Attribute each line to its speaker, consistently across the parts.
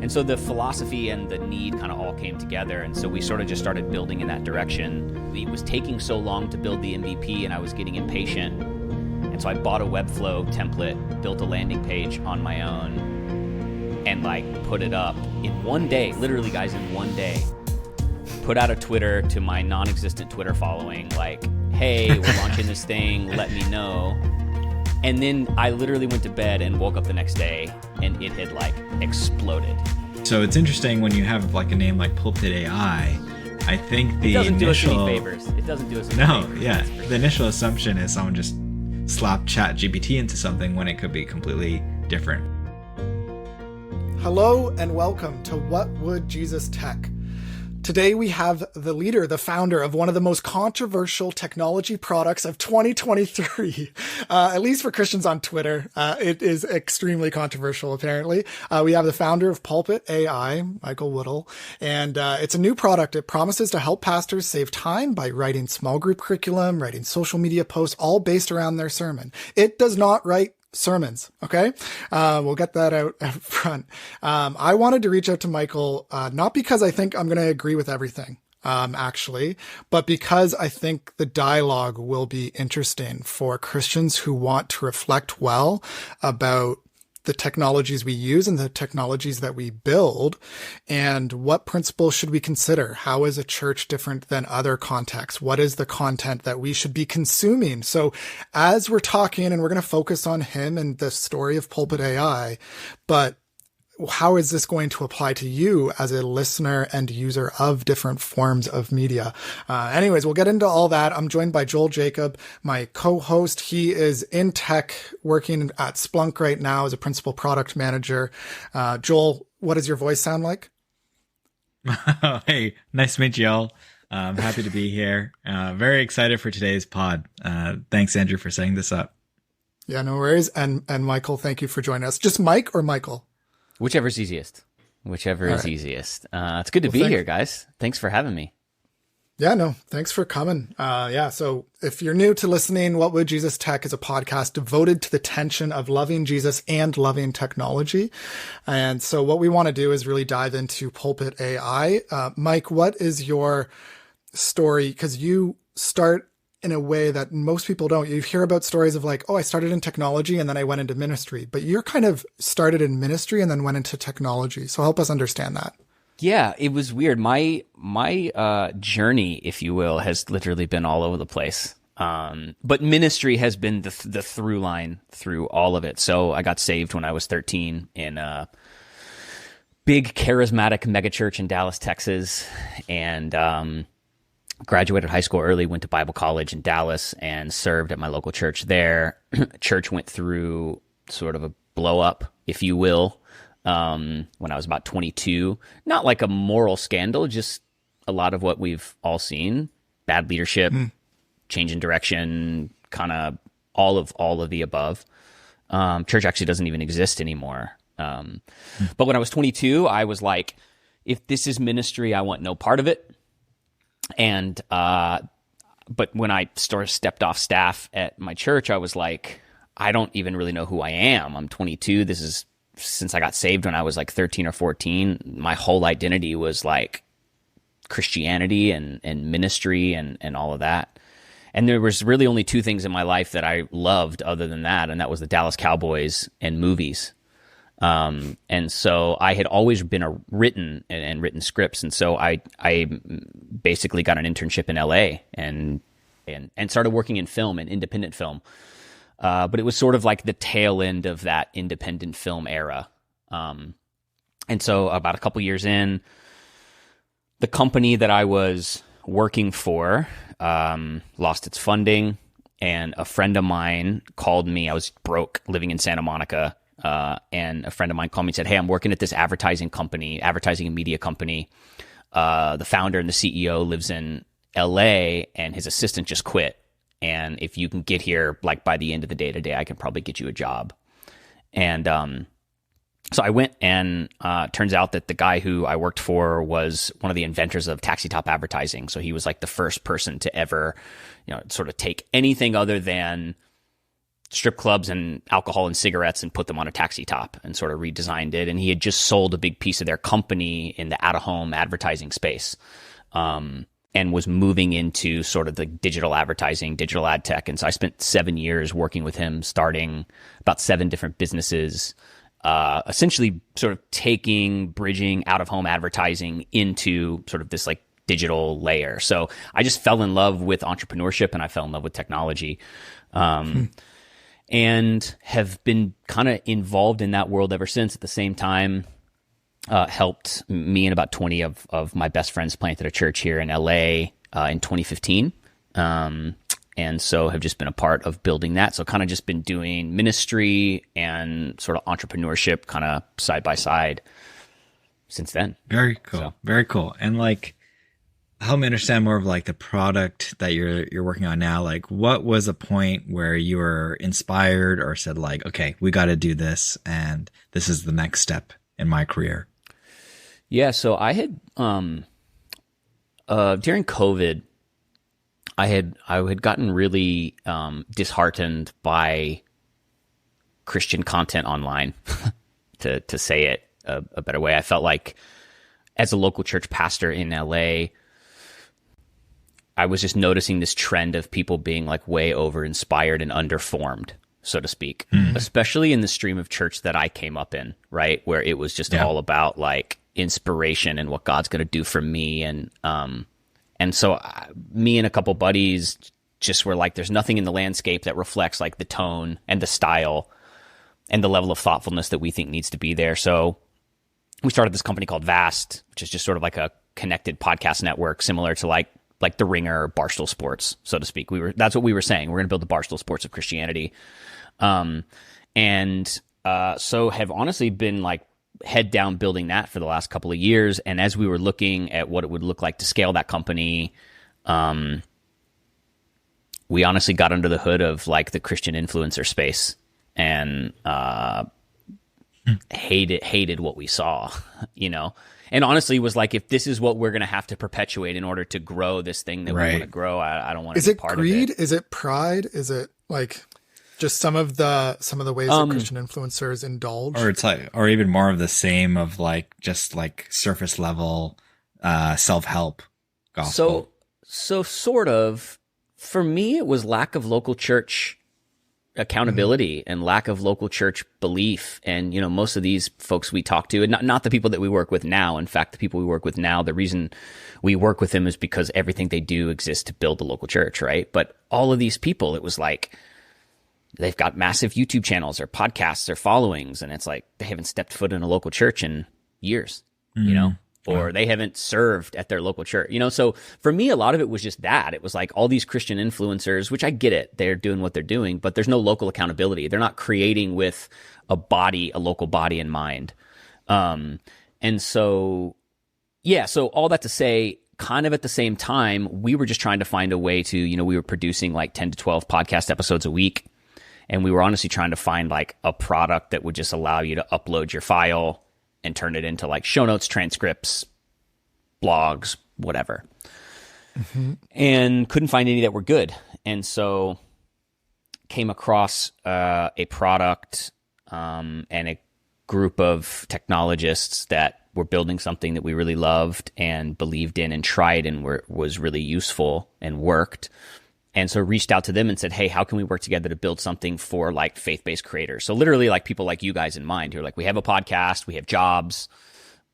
Speaker 1: And so the philosophy and the need kind of all came together. And so we sort of just started building in that direction. It was taking so long to build the MVP, and I was getting impatient. And so I bought a Webflow template, built a landing page on my own, and like put it up in one day, literally guys, in one day. Put out a Twitter to my non-existent Twitter following, like, hey, we're launching this thing, let me know. And then I literally went to bed and woke up the next day and it had like exploded.
Speaker 2: So it's interesting when you have like a name like PulpitAI, I think the
Speaker 1: It doesn't
Speaker 2: initial...
Speaker 1: do us any favors. It doesn't do us any
Speaker 2: No,
Speaker 1: favors.
Speaker 2: yeah. The initial assumption is someone just slapped ChatGPT into something when it could be completely different.
Speaker 3: Hello and welcome to What Would Jesus Tech? Today we have the leader, the founder of one of the most controversial technology products of 2023, at least for Christians on Twitter. It is extremely controversial, apparently. We have the founder of PulpitAI, Michael Whittle, and it's a new product. It promises to help pastors save time by writing small group curriculum, writing social media posts, all based around their sermon. It does not write sermons. Okay. We'll get that out front. I wanted to reach out to Michael, not because I think I'm going to agree with everything, actually, but because I think the dialogue will be interesting for Christians who want to reflect well about the technologies we use and the technologies that we build, and what principles should we consider? How is a church different than other contexts? What is the content that we should be consuming? So as we're talking, and we're going to focus on him and the story of PulpitAI, but how is this going to apply to you as a listener and user of different forms of media? Anyways, we'll get into all that. I'm joined by Joel Jacob, my co-host. He is in tech, working at Splunk right now as a principal product manager. Joel, what does your voice sound like?
Speaker 2: Hey, nice to meet you all. I'm happy to be here. Very excited for today's pod. Thanks, Andrew, for setting this up.
Speaker 3: Yeah, no worries. And Michael, thank you for joining us. Just Mike or Michael?
Speaker 1: Whichever's easiest. Whichever is easiest. It's good to be here, guys. Thanks for having me.
Speaker 3: Yeah, no, thanks for coming. So if you're new to listening, What Would Jesus Tech is a podcast devoted to the tension of loving Jesus and loving technology. And so what we want to do is really dive into PulpitAI. Mike, what is your story? Because you start in a way that most people don't. You hear about stories of like, oh, I started in technology and then I went into ministry, but you're kind of started in ministry and then went into technology. So help us understand that.
Speaker 1: Yeah, it was weird. My journey, if you will, has literally been all over the place. But ministry has been the through line through all of it. So I got saved when I was 13 in a big charismatic megachurch in Dallas, Texas, and graduated high school early, went to Bible college in Dallas and served at my local church there. Church went through sort of a blow up, if you will, when I was about 22. Not like a moral scandal, just a lot of what we've all seen. Bad leadership, change in direction, kind of all of the above. Church actually doesn't even exist anymore. But when I was 22, I was like, if this is ministry, I want no part of it. And, but when I sort of stepped off staff at my church, I was like, I don't even really know who I am. I'm 22. This is since I got saved when I was like 13 or 14. My whole identity was like Christianity and ministry and all of that. And there was really only two things in my life that I loved other than that. And that was the Dallas Cowboys and movies. And so I had always been written scripts. And so I basically got an internship in LA and started working in film and independent film. But it was sort of like the tail end of that independent film era. And so about a couple years in, the company that I was working for, lost its funding, and a friend of mine called me. I was broke, living in Santa Monica. And a friend of mine called me and said, hey, I'm working at this advertising and media company. The founder and the CEO lives in LA and his assistant just quit. And if you can get here, like by the end of the day today, I can probably get you a job. And, so I went and, turns out that the guy who I worked for was one of the inventors of taxi top advertising. So he was like the first person to ever, sort of take anything other than strip clubs and alcohol and cigarettes and put them on a taxi top and sort of redesigned it. And he had just sold a big piece of their company in the out-of-home advertising space, and was moving into sort of the digital advertising, digital ad tech. And so I spent 7 years working with him, starting about 7 different businesses, essentially sort of bridging out-of-home advertising into sort of this like digital layer. So I just fell in love with entrepreneurship, and I fell in love with technology. And have been kind of involved in that world ever since. At the same time, helped me and about 20 of my best friends planted a church here in LA in 2015. And so have just been a part of building that. So kind of just been doing ministry and sort of entrepreneurship kind of side by side since then.
Speaker 2: Very cool. So. Very cool. And like, help me understand more of like the product that you're working on now. Like, what was a point where you were inspired or said like, okay, we got to do this, and this is the next step in my career?
Speaker 1: Yeah. So I had, during COVID, I had gotten really, disheartened by Christian content online, to say it a better way. I felt like as a local church pastor in LA, I was just noticing this trend of people being like way over inspired and underformed, so to speak, especially in the stream of church that I came up in, right? Where it was just all about like inspiration and what God's going to do for me. And so me and a couple buddies just were like, there's nothing in the landscape that reflects like the tone and the style and the level of thoughtfulness that we think needs to be there. So we started this company called Vast, which is just sort of like a connected podcast network, similar to like the Ringer or Barstool Sports, so to speak. That's what we were saying. We're going to build the Barstool Sports of Christianity. So have honestly been like head down building that for the last couple of years. And as we were looking at what it would look like to scale that company, we honestly got under the hood of like the Christian influencer space and hated what we saw, you know? And honestly was like, if this is what we're going to have to perpetuate in order to grow this thing that we want to grow, I don't want to be part of it.
Speaker 3: Is it greed? Is it pride? Is it like just some of the ways that Christian influencers indulge?
Speaker 2: Or it's like, or even more of the same of like, just like surface level, self-help gospel.
Speaker 1: So sort of, for me, it was lack of local church accountability and lack of local church belief. And, you know, most of these folks we talk to, and not the people that we work with now. In fact, the people we work with now, the reason we work with them is because everything they do exists to build the local church, right? But all of these people, it was like, they've got massive YouTube channels or podcasts or followings. And it's like, they haven't stepped foot in a local church in years, you know? Or they haven't served at their local church, you know? So for me, a lot of it was just that. It was like all these Christian influencers, which I get it. They're doing what they're doing, but there's no local accountability. They're not creating with a local body in mind. And so, yeah, so all that to say, kind of at the same time, we were just trying to find a way to, you know, we were producing like 10 to 12 podcast episodes a week. And we were honestly trying to find like a product that would just allow you to upload your file and turn it into like show notes, transcripts, blogs, whatever. And couldn't find any that were good. And so came across a product and a group of technologists that were building something that we really loved and believed in and tried and was really useful and worked. And so reached out to them and said, hey, how can we work together to build something for like faith-based creators? So literally like people like you guys in mind who are like, we have a podcast, we have jobs,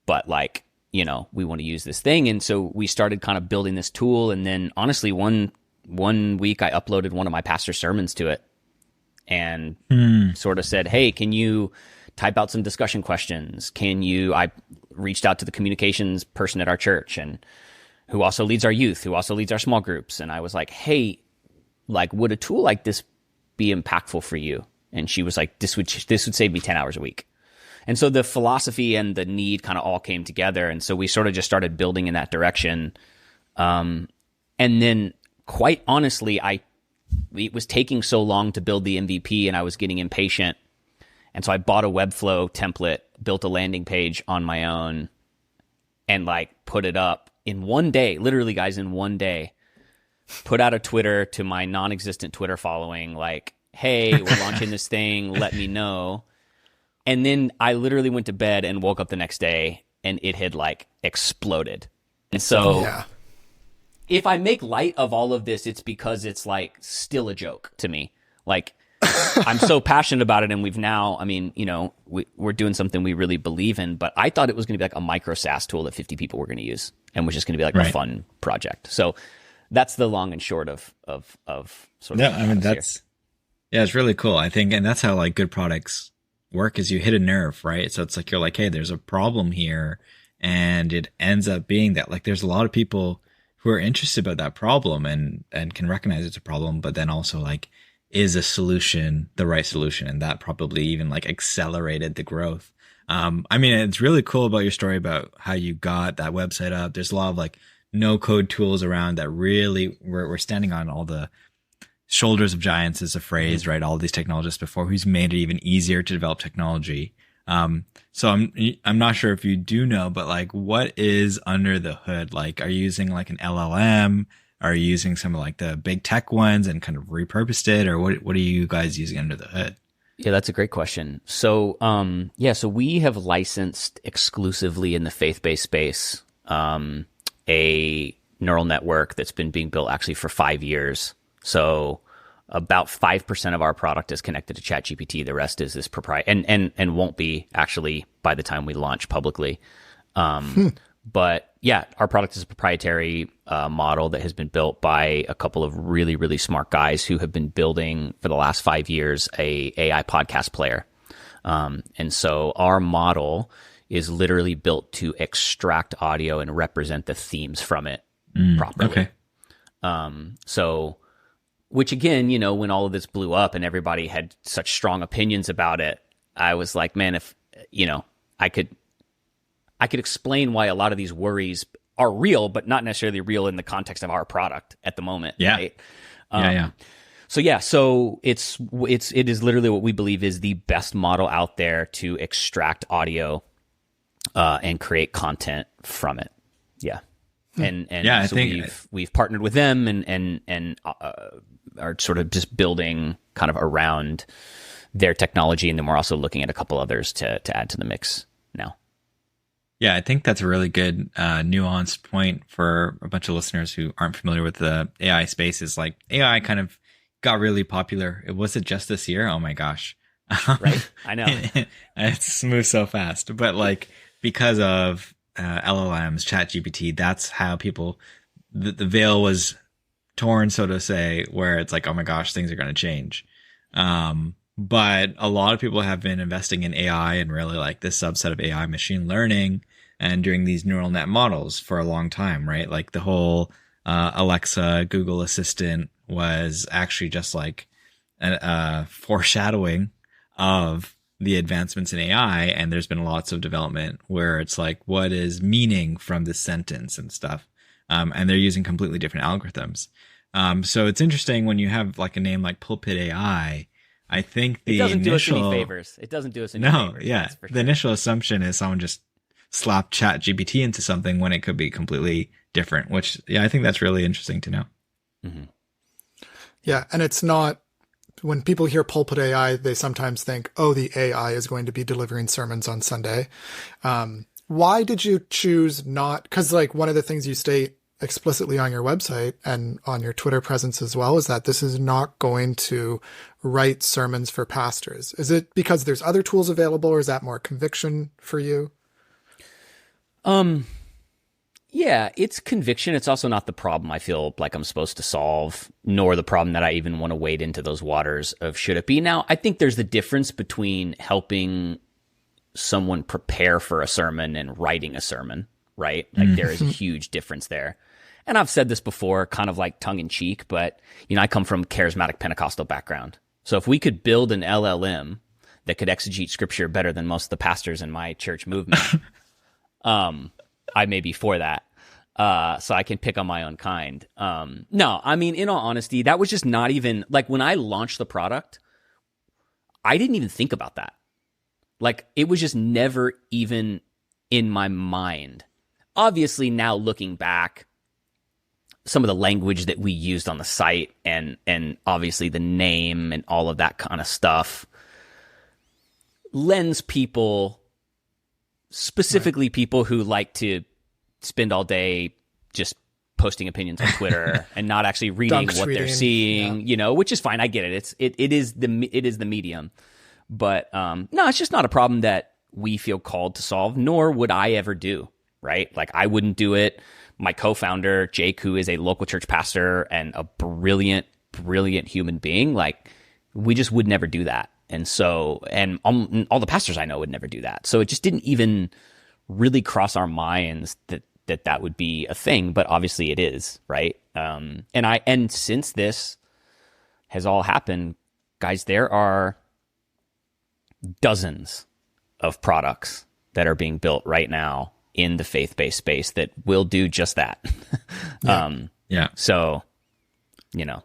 Speaker 1: but like, you know, we want to use this thing. And so we started kind of building this tool. And then honestly, one week I uploaded one of my pastor's sermons to it and sort of said, hey, can you type out some discussion questions? I reached out to the communications person at our church and who also leads our youth, who also leads our small groups. And I was like, hey, like, would a tool like this be impactful for you? And she was like, this would save me 10 hours a week. And so the philosophy and the need kind of all came together. And so we sort of just started building in that direction. And then quite honestly, it was taking so long to build the MVP and I was getting impatient. And so I bought a Webflow template, built a landing page on my own and like put it up in one day, literally guys, in one day. Put out a Twitter to my non-existent Twitter following, like, hey, we're launching this thing, let me know. And then I literally went to bed and woke up the next day and it had like exploded. And so if I make light of all of this, it's because it's like still a joke to me. Like, I'm so passionate about it, and we've now, I mean, you know, we're doing something we really believe in, but I thought it was going to be like a micro SaaS tool that 50 people were going to use and was just going to be like a fun project. So that's the long and short of sort of.
Speaker 2: Yeah, I mean, it's really cool. I think, and that's how like good products work, is you hit a nerve, right? So it's like, you're like, hey, there's a problem here, and it ends up being that like, there's a lot of people who are interested about that problem and can recognize it's a problem, but then also like, is a solution the right solution? And that probably even like accelerated the growth. I mean, it's really cool about your story about how you got that website up. There's a lot of like no code tools around that really we're standing on all the shoulders of giants is a phrase, right? All these technologists before who's made it even easier to develop technology. So I'm not sure if you do know, but like, what is under the hood? Like, are you using like an LLM? Are you using some of like the big tech ones and kind of repurposed it, or what are you guys using under the hood?
Speaker 1: Yeah, that's a great question. So, so we have licensed exclusively in the faith-based space, a neural network that's been being built actually for 5 years. So about 5% of our product is connected to ChatGPT. The rest is this proprietary and won't be actually by the time we launch publicly. But yeah, our product is a proprietary model that has been built by a couple of really, really smart guys who have been building for the last 5 years a AI podcast player. And so our model is literally built to extract audio and represent the themes from it properly.
Speaker 2: Okay.
Speaker 1: So, which again, you know, when all of this blew up and everybody had such strong opinions about it, I was like, man, if, you know, I could explain why a lot of these worries are real, but not necessarily real in the context of our product at the moment.
Speaker 2: Yeah.
Speaker 1: Right? So it is literally what we believe is the best model out there to extract audio and create content from it. Yeah. And
Speaker 2: yeah,
Speaker 1: so we've partnered with them and are sort of just building kind of around their technology. And then we're also looking at a couple others to add to the mix now.
Speaker 2: Yeah, I think that's a really good nuanced point for a bunch of listeners who aren't familiar with the AI space. Is like AI kind of got really popular. Was it just this year? Oh my gosh.
Speaker 1: Right? I know.
Speaker 2: It's moved so fast. But like, because of LLMs, ChatGPT, that's how people, the veil was torn, so to say, where it's like, oh my gosh, things are going to change. But a lot of people have been investing in AI and really like this subset of AI, machine learning, and doing these neural net models for a long time, right? Like the whole Alexa, Google Assistant was actually just like a foreshadowing of the advancements in AI. And there's been lots of development where it's like, what is meaning from this sentence and stuff? And they're using completely different algorithms. So it's interesting when you have like a name like PulpitAI. I think the
Speaker 1: it doesn't
Speaker 2: initial,
Speaker 1: do us any favors. It doesn't do us any favors.
Speaker 2: No, yeah. The initial assumption is someone just slapped ChatGPT into something when it could be completely different, which, yeah, I think that's really interesting to know.
Speaker 1: Mm-hmm.
Speaker 3: Yeah. And it's not, when people hear PulpitAI, they sometimes think, oh, the AI is going to be delivering sermons on Sunday. Why did you choose not? Because like one of the things you state explicitly on your website and on your Twitter presence as well is that this is not going to write sermons for pastors. Is it because there's other tools available, or is that more conviction for you?
Speaker 1: Yeah, it's conviction. It's also not the problem I feel like I'm supposed to solve, nor the problem that I even want to wade into those waters of should it be. Now, I think there's the difference between helping someone prepare for a sermon and writing a sermon, right? Like there is a huge difference there. And I've said this before, kind of like tongue in cheek, but you know, I come from a charismatic Pentecostal background. So if we could build an LLM that could exegete scripture better than most of the pastors in my church movement, I may be for that. So I can pick on my own kind. No, I mean, in all honesty, that was just not even like when I launched the product, I didn't even think about that. Like it was just never even in my mind. Obviously now looking back, some of the language that we used on the site and obviously the name and all of that kind of stuff lends people, specifically people who like to spend all day just posting opinions on Twitter and not actually reading what they're seeing, you know, which is fine. I get it. It is the medium, but no, it's just not a problem that we feel called to solve, nor would I ever do, right? Like I wouldn't do it. My co-founder, Jake, who is a local church pastor and a brilliant human being, like we just would never do that. And so, and all the pastors I know would never do that. So it just didn't even really cross our minds that would be a thing, but obviously it is, right? And since this has all happened, guys, there are dozens of products that are being built right now in the faith-based space that will do just that. So, you know.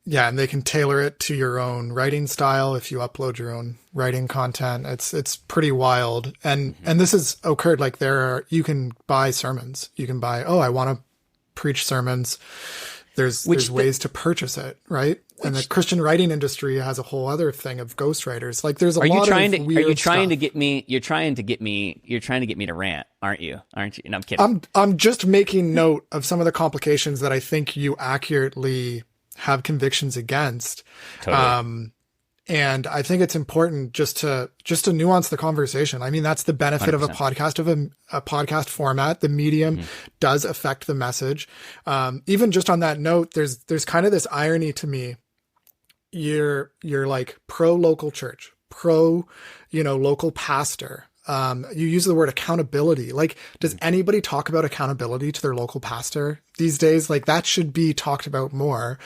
Speaker 3: Yeah, and they can tailor it to your own writing style if you upload your own writing content. It's pretty wild. And this has occurred, like you can buy sermons. You can buy, I want to preach sermons. There's ways to purchase it, right? And the Christian writing industry has a whole other thing of ghostwriters. Like there's a lot of weird stuff.
Speaker 1: You're trying to get me to rant, aren't you? Aren't you? No, I'm kidding.
Speaker 3: I'm just making note of some of the complications that I think you accurately have convictions against.
Speaker 1: Totally.
Speaker 3: And I think it's important just to nuance the conversation. I mean, that's the benefit
Speaker 1: 100%.
Speaker 3: of a podcast format. The medium does affect the message. Even just on that note, there's kind of this irony to me. You're like pro local church, pro, local pastor. You use the word accountability. Like, does anybody talk about accountability to their local pastor these days? Like that should be talked about more.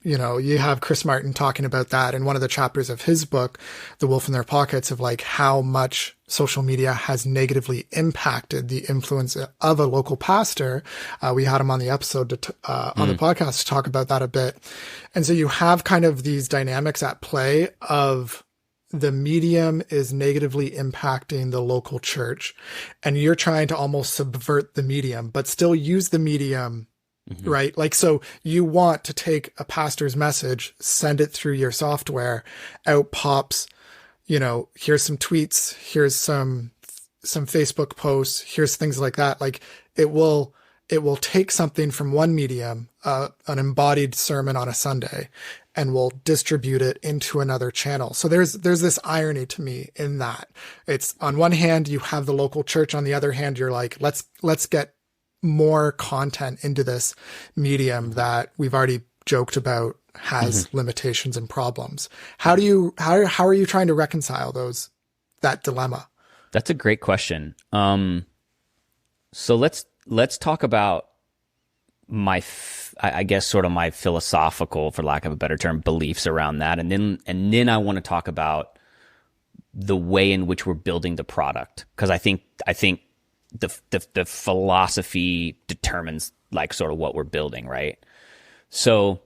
Speaker 3: You have Chris Martin talking about that in one of the chapters of his book, The Wolf in Their Pockets, of like how much social media has negatively impacted the influence of a local pastor. We had him on the episode on the podcast to talk about that a bit. And so you have kind of these dynamics at play of the medium is negatively impacting the local church, and you're trying to almost subvert the medium, but still use the medium, right? Like, so you want to take a pastor's message, send it through your software, out pops, here's some tweets, here's some Facebook posts, here's things like that. Like it will take something from one medium, an embodied sermon on a Sunday, and we'll distribute it into another channel. So there's this irony to me in that. It's on one hand, you have the local church. On the other hand, you're like, let's get more content into this medium that we've already joked about has limitations and problems. How are you trying to reconcile that dilemma?
Speaker 1: That's a great question. So let's talk about I guess sort of my philosophical, for lack of a better term, beliefs around that. And then I want to talk about the way in which we're building the product. Cause I think the philosophy determines like sort of what we're building. Right. So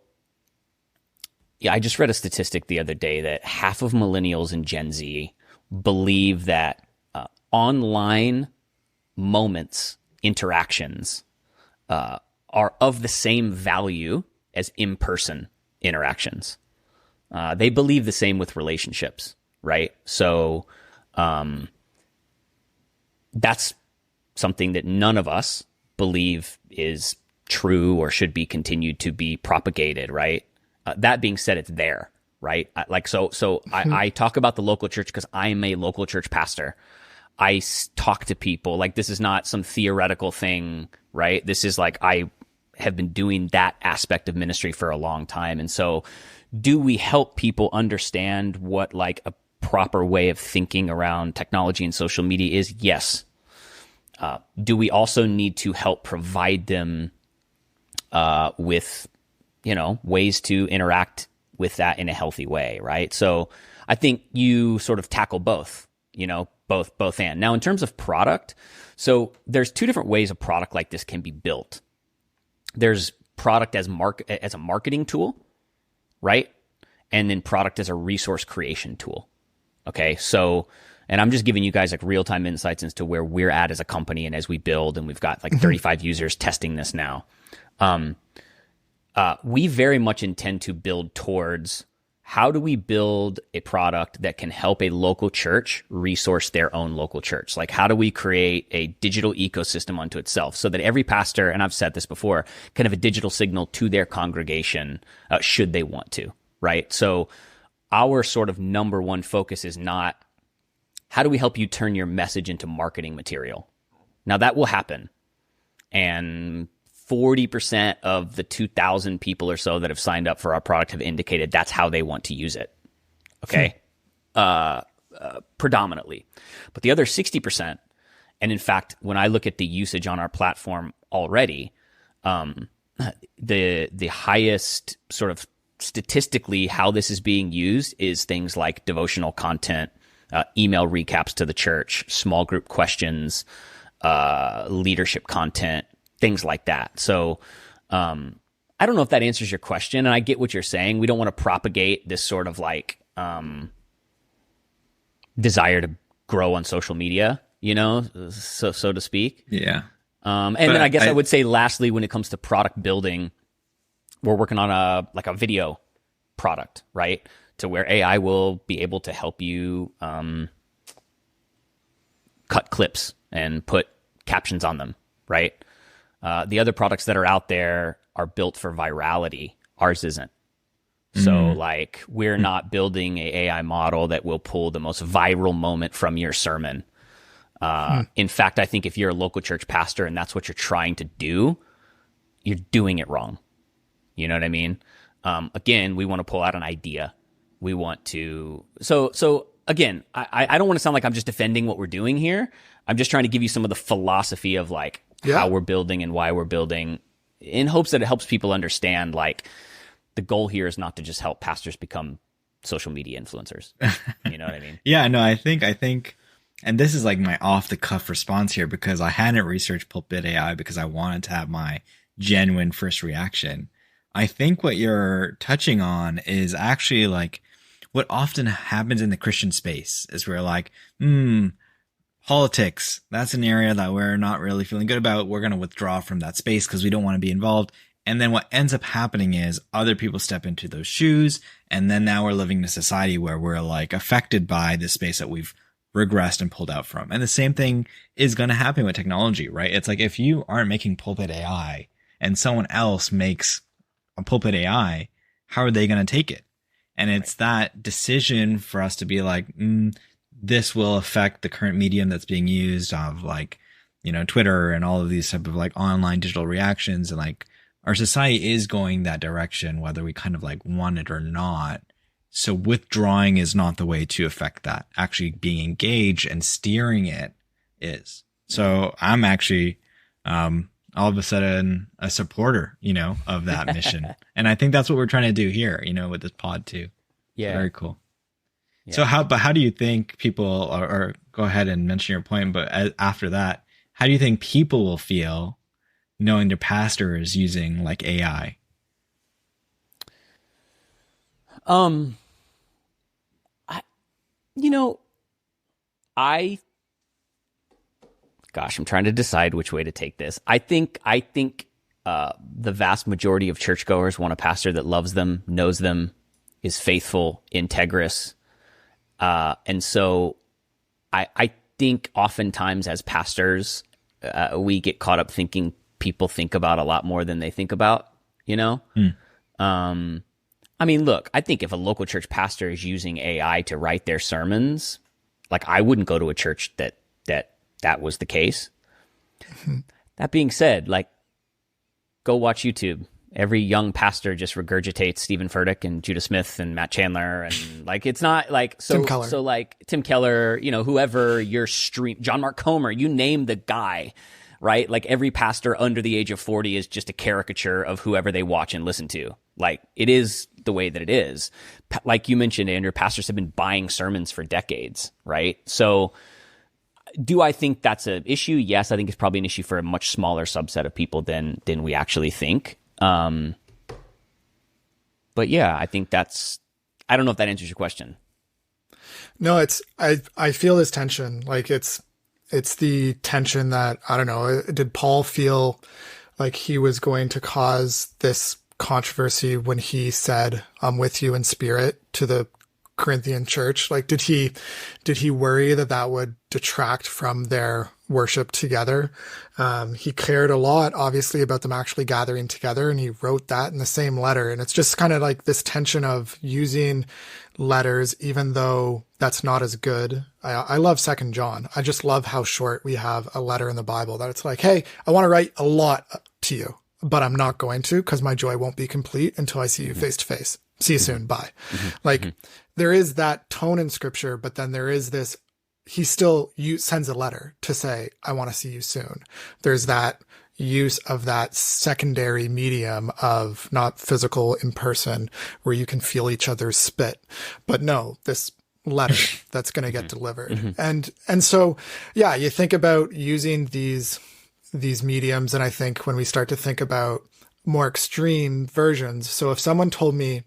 Speaker 1: yeah, I just read a statistic the other day that half of millennials and Gen Z believe that online moments, interactions, are of the same value as in-person interactions. They believe the same with relationships, right? So that's something that none of us believe is true or should be continued to be propagated, right? That being said, it's there, right? I talk about the local church because I'm a local church pastor. I talk to people. Like, this is not some theoretical thing, right? This is like, I have been doing that aspect of ministry for a long time. And so do we help people understand what like a proper way of thinking around technology and social media is? Yes. Do we also need to help provide them with, ways to interact with that in a healthy way, right? So I think you sort of tackle both, both and. Now, in terms of product, so there's two different ways a product like this can be built. There's product as a marketing tool, right? And then product as a resource creation tool. Okay, so, and I'm just giving you guys like real-time insights into where we're at as a company and as we build, and we've got like 35 users testing this now. We very much intend to build towards how do we build a product that can help a local church resource their own local church? Like, how do we create a digital ecosystem unto itself so that every pastor, and I've said this before, can have a digital signal to their congregation should they want to, right? So our sort of number one focus is not how do we help you turn your message into marketing material? Now, that will happen. And 40% of the 2,000 people or so that have signed up for our product have indicated that's how they want to use it. Okay. Predominantly. But the other 60%, and in fact, when I look at the usage on our platform already, the highest sort of statistically how this is being used is things like devotional content, email recaps to the church, small group questions, leadership content, things like that. So I don't know if that answers your question, and I get what you're saying. We don't want to propagate this sort of like desire to grow on social media, you know, so to speak.
Speaker 2: Yeah.
Speaker 1: And then I guess I would say lastly, when it comes to product building, we're working on a video product, right? To where AI will be able to help you cut clips and put captions on them, right? The other products that are out there are built for virality. Ours isn't. So like we're not building an AI model that will pull the most viral moment from your sermon. In fact, I think if you're a local church pastor and that's what you're trying to do, you're doing it wrong. You know what I mean? Again, we want to pull out an idea. We want to, so again, I don't want to sound like I'm just defending what we're doing here. I'm just trying to give you some of the philosophy of like how we're building and why we're building, in hopes that it helps people understand like the goal here is not to just help pastors become social media influencers. You know what I mean?
Speaker 2: Yeah, no, I think, and this is like my off the cuff response here because I hadn't researched PulpitAI because I wanted to have my genuine first reaction. I think what you're touching on is actually like what often happens in the Christian space is we're like, politics, that's an area that we're not really feeling good about. We're going to withdraw from that space because we don't want to be involved. And then what ends up happening is other people step into those shoes. And then now we're living in a society where we're like affected by the space that we've regressed and pulled out from. And the same thing is going to happen with technology, right? It's like if you aren't making PulpitAI and someone else makes a PulpitAI, how are they going to take it? And it's that decision for us to be like, this will affect the current medium that's being used of like, you know, Twitter and all of these type of like online digital reactions. And like our society is going that direction, whether we kind of like want it or not. So withdrawing is not the way to affect that. Actually being engaged and steering it is. So I'm actually, all of a sudden a supporter, you know, of that mission. And I think that's what we're trying to do here, you know, with this pod too.
Speaker 1: Yeah.
Speaker 2: Very cool.
Speaker 1: Yeah.
Speaker 2: So how do you think people or go ahead and mention your point, but after that, how do you think people will feel knowing their pastor is using like AI?
Speaker 1: I'm trying to decide which way to take this. I think the vast majority of churchgoers want a pastor that loves them, knows them, is faithful, integrous. And so I think oftentimes as pastors, we get caught up thinking people think about a lot more than they think about, you know? I mean, look, I think if a local church pastor is using AI to write their sermons, like I wouldn't go to a church that was the case. That being said, like go watch YouTube. Every young pastor just regurgitates Stephen Furtick and Judah Smith and Matt Chandler. And like, it's not like, so like Tim Keller, you know, whoever your stream, John Mark Comer, you name the guy, right? Like every pastor under the age of 40 is just a caricature of whoever they watch and listen to. Like it is the way that it is. Like you mentioned, Andrew, pastors have been buying sermons for decades, right? So do I think that's an issue? Yes, I think it's probably an issue for a much smaller subset of people than we actually think. But yeah, I think I don't know if that answers your question.
Speaker 3: No, I feel this tension. Like it's the tension that, I don't know, did Paul feel like he was going to cause this controversy when he said, "I'm with you in spirit" to the Corinthian church? Like, did he worry that that would detract from their worship together? He cared a lot, obviously, about them actually gathering together, and he wrote that in the same letter. And it's just kind of like this tension of using letters, even though that's not as good. I love 2 John. I just love how short we have a letter in the Bible, that it's like, hey, I want to write a lot to you, but I'm not going to, because my joy won't be complete until I see you face to face. See you soon. Bye. Like, there is that tone in scripture, but then there is this, he still sends a letter to say, I want to see you soon. There's that use of that secondary medium of not physical in person where you can feel each other's spit, but no, this letter that's going to get delivered. And so, yeah, you think about using these mediums. And I think when we start to think about more extreme versions, so if someone told me,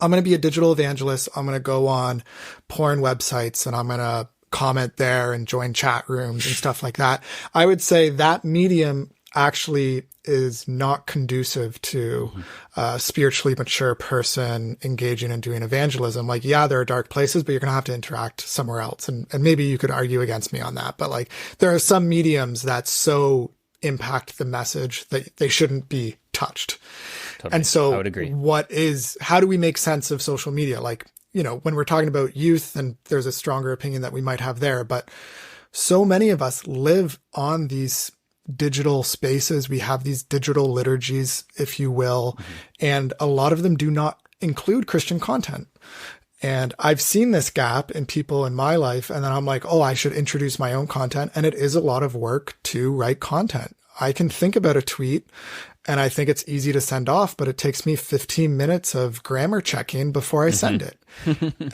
Speaker 3: I'm going to be a digital evangelist, I'm going to go on porn websites and I'm going to comment there and join chat rooms and stuff like that, I would say that medium actually is not conducive to a spiritually mature person engaging and doing evangelism. Like, yeah, there are dark places, but you're going to have to interact somewhere else. And maybe you could argue against me on that, but like, there are some mediums that so impact the message that they shouldn't be touched.
Speaker 1: Totally.
Speaker 3: And so
Speaker 1: I would agree.
Speaker 3: how do we make sense of social media? Like, you know, when we're talking about youth, and there's a stronger opinion that we might have there, but so many of us live on these digital spaces. We have these digital liturgies, if you will, and a lot of them do not include Christian content. And I've seen this gap in people in my life. And then I'm like, oh, I should introduce my own content. And it is a lot of work to write content. I can think about a tweet and I think it's easy to send off, but it takes me 15 minutes of grammar checking before I send it.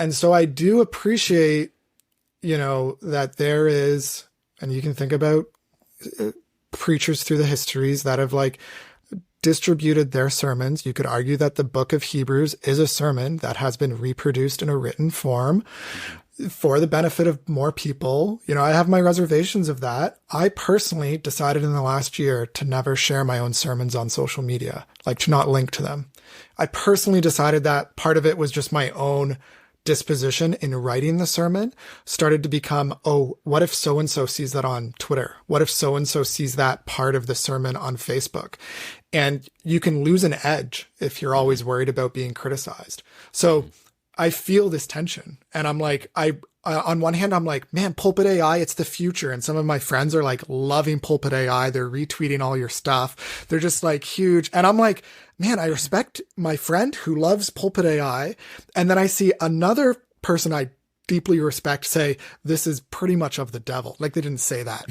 Speaker 3: And so I do appreciate, you know, that there is, and you can think about preachers through the histories that have like distributed their sermons. You could argue that the book of Hebrews is a sermon that has been reproduced in a written form for the benefit of more people. You know, I have my reservations of that. I personally decided in the last year to never share my own sermons on social media, like to not link to them. I personally decided that part of it was just my own disposition in writing the sermon started to become, oh, what if so-and-so sees that on Twitter? What if so-and-so sees that part of the sermon on Facebook? And you can lose an edge if you're always worried about being criticized. So I feel this tension, and I'm like, on one hand, I'm like, man, PulpitAI, it's the future. And some of my friends are like loving PulpitAI. They're retweeting all your stuff. They're just like huge. And I'm like, man, I respect my friend who loves PulpitAI. And then I see another person I deeply respect say, this is pretty much of the devil. Like, they didn't say that.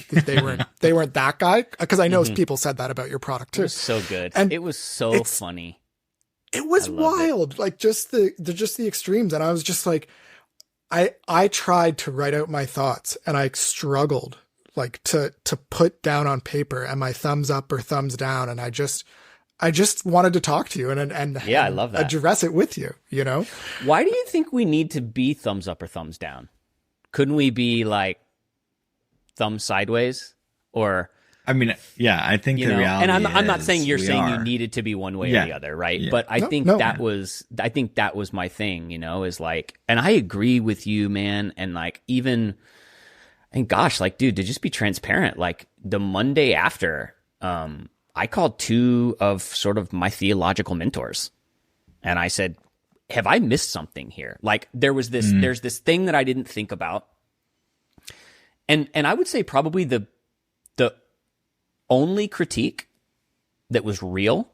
Speaker 3: They weren't that guy. Cause I know people said that about your product too.
Speaker 1: It was so good.
Speaker 3: And
Speaker 1: it was so funny.
Speaker 3: It was wild. Like just the extremes. And I was just like, I tried to write out my thoughts and I struggled like to put down on paper and my thumbs up or thumbs down. And I just wanted to talk to you and
Speaker 1: yeah, I love that.
Speaker 3: Address it with you, you know?
Speaker 1: Why do you think we need to be thumbs up or thumbs down? Couldn't we be like thumb sideways or?
Speaker 2: I mean, yeah, I think the reality
Speaker 1: and I'm not saying you're saying you
Speaker 2: are.
Speaker 1: needed to be one way or the other, right?
Speaker 2: Yeah.
Speaker 1: But I think that was my thing, you know, is like, and I agree with you, man. And like, even, and gosh, like, dude, to just be transparent, like the Monday after, I called two of sort of my theological mentors and I said, have I missed something here? Like there's this thing that I didn't think about. And I would say probably the only critique that was real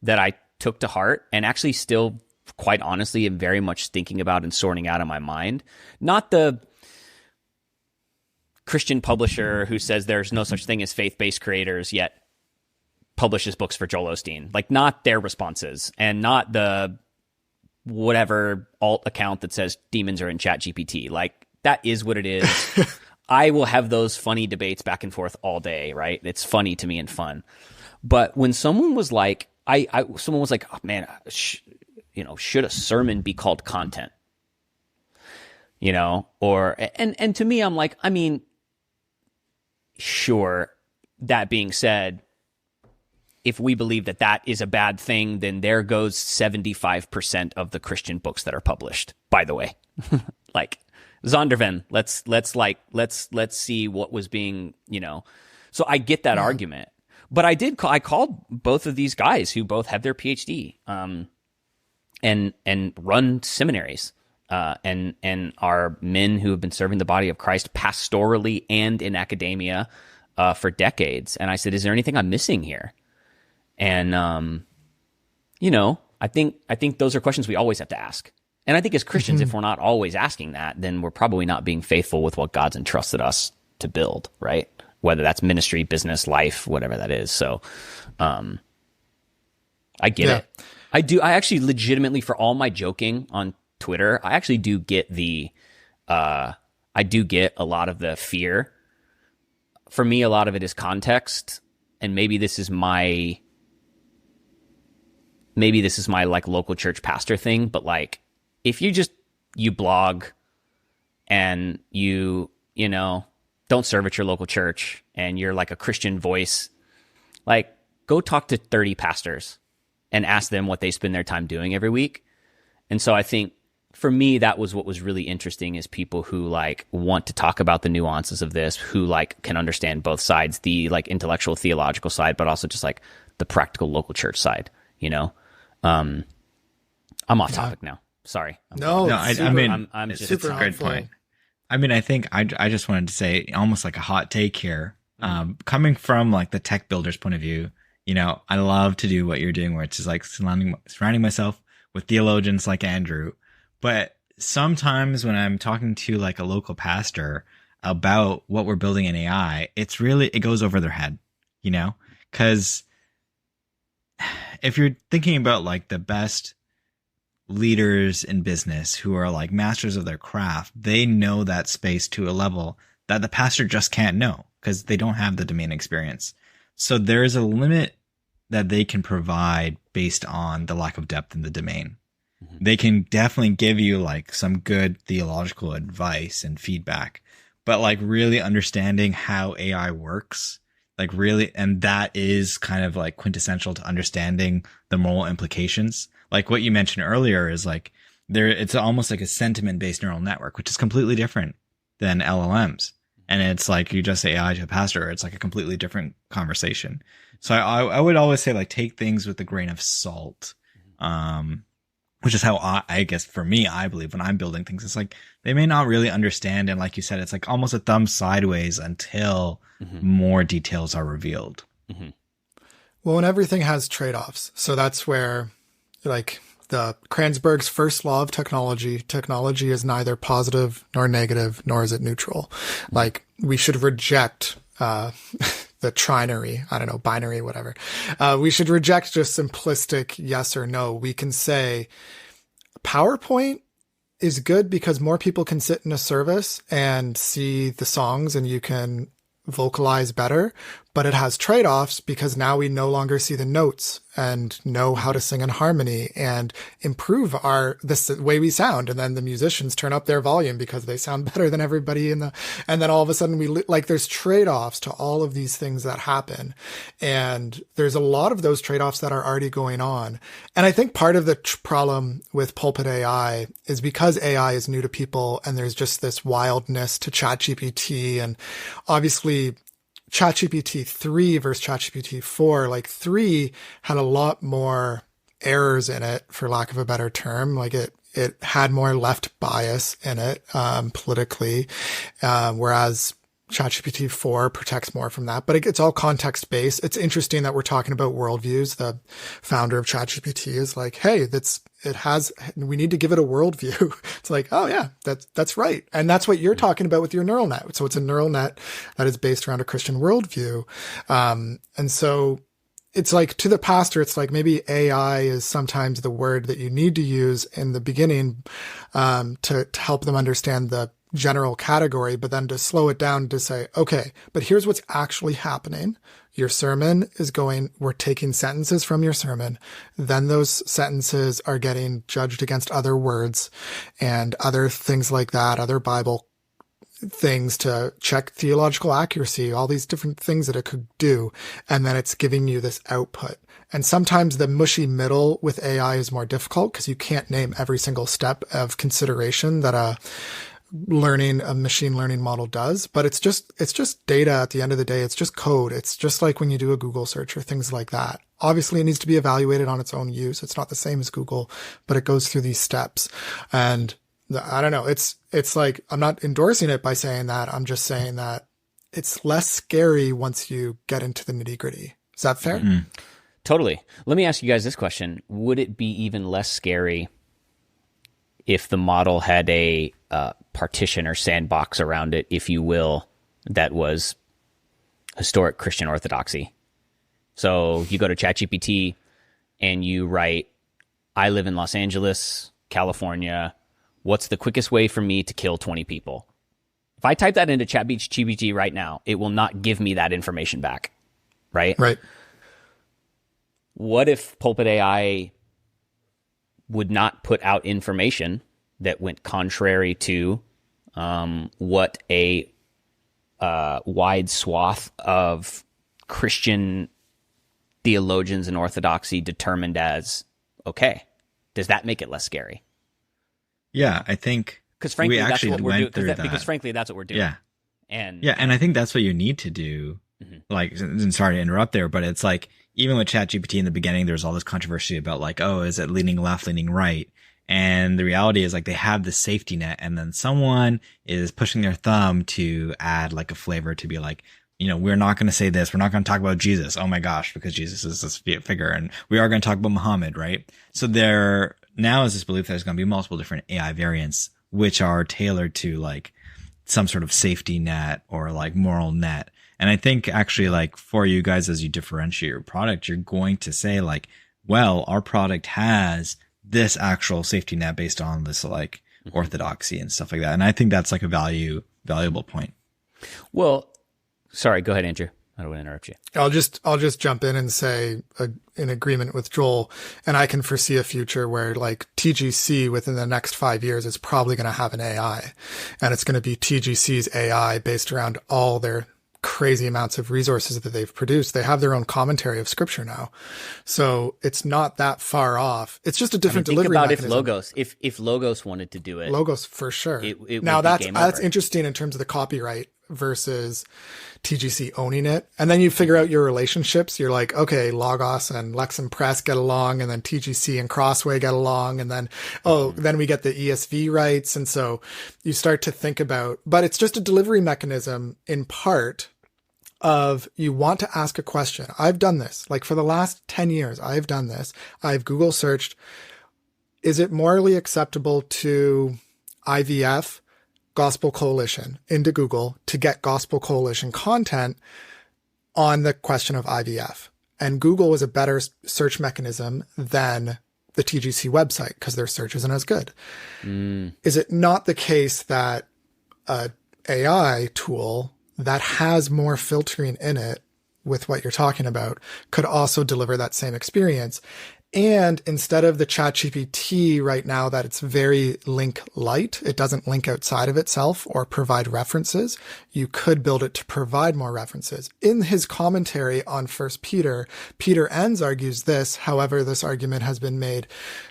Speaker 1: that I took to heart and actually still quite honestly am very much thinking about and sorting out in my mind, not the Christian publisher who says there's no such thing as faith-based creators yet publishes books for Joel Osteen, like not their responses and not the whatever alt account that says demons are in ChatGPT. Like that is what it is. I will have those funny debates back and forth all day, right? It's funny to me and fun. But when someone was like, someone was like, oh, man, should a sermon be called content? You know, or, and to me, I'm like, I mean, sure. That being said, if we believe that that is a bad thing, then there goes 75% of the Christian books that are published, by the way. Like, Zondervan, let's see what was being, So I get that argument. But I called both of these guys who both have their PhD, and run seminaries, and are men who have been serving the body of Christ pastorally and in academia, for decades. And I said, is there anything I'm missing here? And, I think those are questions we always have to ask. And I think as Christians, if we're not always asking that, then we're probably not being faithful with what God's entrusted us to build, right? Whether that's ministry, business, life, whatever that is. So, I get it. I actually legitimately, for all my joking on Twitter, I actually do get I do get a lot of the fear. For me, a lot of it is context, and maybe this is my like local church pastor thing, but like, if you blog and you don't serve at your local church and you're like a Christian voice, like, go talk to 30 pastors and ask them what they spend their time doing every week. And so I think for me, that was what was really interesting, is people who like want to talk about the nuances of this, who like can understand both sides, the like intellectual theological side, but also just like the practical local church side, I'm off topic now. Sorry.
Speaker 2: I mean,
Speaker 1: I'm just,
Speaker 2: it's a great point. I mean, I think I just wanted to say almost like a hot take here. Coming from like the tech builder's point of view, I love to do what you're doing, where it's just like surrounding myself with theologians like Andrew. But sometimes when I'm talking to like a local pastor about what we're building in AI, it goes over their head, because if you're thinking about like the best leaders in business who are like masters of their craft, they know that space to a level that the pastor just can't know because they don't have the domain experience. So there is a limit that they can provide based on the lack of depth in the domain. They can definitely give you like some good theological advice and feedback, but like really understanding how AI works, like really, and that is kind of like quintessential to understanding the moral implications. Like what you mentioned earlier is like it's almost like a sentiment based neural network, which is completely different than LLMs. And it's like, you just say AI to a pastor, it's like a completely different conversation. So I would always say like, take things with a grain of salt. Which is how I guess for me, I believe when I'm building things, it's like they may not really understand. And like you said, it's like almost a thumb sideways until more details are revealed.
Speaker 3: Well, and everything has trade-offs. So that's where like the Kranzberg's first law of technology is neither positive nor negative, nor is it neutral. Like we should reject, the trinary, binary, whatever. We should reject just simplistic yes or no. We can say PowerPoint is good because more people can sit in a service and see the songs and you can vocalize better, but it has trade-offs because now we no longer see the notes and know how to sing in harmony and improve the way we sound. And then the musicians turn up their volume because they sound better than everybody and then all of a sudden there's trade-offs to all of these things that happen. And there's a lot of those trade-offs that are already going on. And I think part of the problem with PulpitAI is because AI is new to people and there's just this wildness to ChatGPT, and obviously ChatGPT 3 versus ChatGPT 4, like 3 had a lot more errors in it, for lack of a better term. Like it had more left bias in it, politically, whereas ChatGPT 4 protects more from that, but it's all context based. It's interesting that we're talking about worldviews. The founder of ChatGPT is like, hey, we need to give it a worldview. It's like, oh yeah, that's right. And that's what you're talking about with your neural net. So it's a neural net that is based around a Christian worldview. And so it's like, to the pastor, it's like maybe AI is sometimes the word that you need to use in the beginning, to help them understand the general category, but then to slow it down to say, okay, but here's what's actually happening. Your sermon we're taking sentences from your sermon. Then those sentences are getting judged against other words and other things like that, other Bible things to check theological accuracy, all these different things that it could do. And then it's giving you this output. And sometimes the mushy middle with AI is more difficult because you can't name every single step of consideration that a machine learning model does. But it's just data at the end of the day. It's just code. It's just like when you do a Google search or things like that. Obviously, it needs to be evaluated on its own use. It's not the same as Google, but it goes through these steps. And I don't know. It's like, I'm not endorsing it by saying that. I'm just saying that it's less scary once you get into the nitty gritty. Is that fair?
Speaker 1: Mm-hmm. Totally. Let me ask you guys this question. Would it be even less scary if the model had a partition or sandbox around it, if you will, that was historic Christian orthodoxy? So you go to ChatGPT and you write, I live in Los Angeles, California. What's the quickest way for me to kill 20 people? If I type that into ChatGPT right now, it will not give me that information back, right?
Speaker 3: Right.
Speaker 1: What if PulpitAI would not put out information that went contrary to what a wide swath of Christian theologians and orthodoxy determined as okay? Does that make it less scary?
Speaker 2: Yeah, I think
Speaker 1: because frankly,
Speaker 2: we
Speaker 1: that's what we're
Speaker 2: went
Speaker 1: doing.
Speaker 2: through
Speaker 1: Because frankly, that's what we're doing.
Speaker 2: Yeah,
Speaker 1: and
Speaker 2: I think that's what you need to do.
Speaker 1: Mm-hmm.
Speaker 2: Like, and sorry to interrupt there, but it's like even with ChatGPT in the beginning, there's all this controversy about like, oh, is it leaning left, leaning right? And the reality is like they have this safety net, and then someone is pushing their thumb to add like a flavor to be like, you know, we're not going to say this. We're not going to talk about Jesus. Oh my gosh, because Jesus is this figure, and we are going to talk about Muhammad, right? So there now is this belief that there's going to be multiple different AI variants, which are tailored to like some sort of safety net or like moral net. And I think actually like for you guys, as you differentiate your product, you're going to say like, well, our product has this actual safety net based on this like orthodoxy and stuff like that. And I think that's like a valuable point.
Speaker 1: Well, sorry, go ahead, Andrew. I don't want to interrupt you.
Speaker 3: I'll just jump in and say in agreement with Joel, and I can foresee a future where like TGC within the next 5 years is probably going to have an AI, and it's going to be TGC's AI based around all their crazy amounts of resources that they've produced. They have their own commentary of scripture now. So it's not that far off. It's just a different delivery mechanism.
Speaker 1: If Logos wanted to do it.
Speaker 3: Logos for sure.
Speaker 1: It
Speaker 3: now
Speaker 1: would be
Speaker 3: that's interesting in terms of the copyright versus TGC owning it. And then you figure out your relationships. You're like, okay, Logos and Lex and Press get along, and then TGC and Crossway get along. And then, then we get the ESV rights. And so you start to think about, but it's just a delivery mechanism in part of you want to ask a question. I've done this. Like for the last 10 years, I've done this. I've Google searched, is it morally acceptable to IVF Gospel Coalition into Google to get Gospel Coalition content on the question of IVF? And Google was a better search mechanism than the TGC website because their search isn't as good. Is it not the case that a AI tool that has more filtering in it with what you're talking about could also deliver that same experience? And instead of the ChatGPT right now that it's very link light, it doesn't link outside of itself or provide references, you could build it to provide more references. In his commentary on 1 Peter, Peter Enns argues this. However, this argument has been